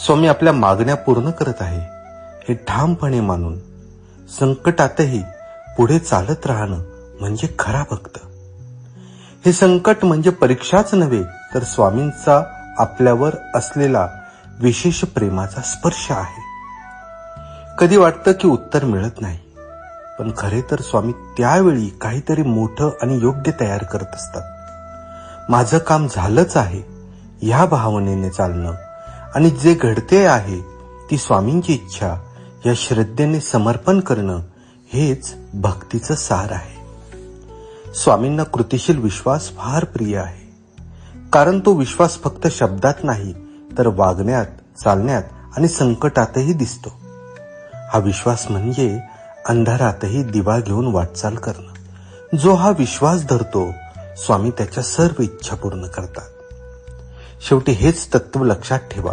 स्वामी आपल्या मागण्या पूर्ण करत आहे हे ठामपणे मानून संकटातही पुढे चालत राहणं म्हणजे खरा भक्त. हे संकट म्हणजे परीक्षाच नव्हे तर स्वामींचा आपल्यावर असलेला विशेष प्रेमाचा स्पर्श आहे. कधी वाटतं की उत्तर मिळत नाही, पण खरे तर स्वामी त्यावेळी काहीतरी मोठं आणि योग्य तयार करत असतात. माझं काम झालंच आहे ह्या भावनेने चालणं आणि जे घडते आहे ती स्वामींची इच्छा या श्रद्धेने समर्पण करणं हेच भक्तीचं सार आहे. स्वामींना कृतिशील विश्वास फार प्रिय आहे, कारण तो विश्वास फक्त शब्दात नाही तर वागण्यात, चालण्यात आणि संकटातही दिसतो. हा विश्वास म्हणजे अंधारातही दिवा घेऊन वाटचाल करणं. जो हा विश्वास धरतो स्वामी त्याच्या सर्व इच्छा पूर्ण करतात. शेवटी हेच तत्व लक्षात ठेवा.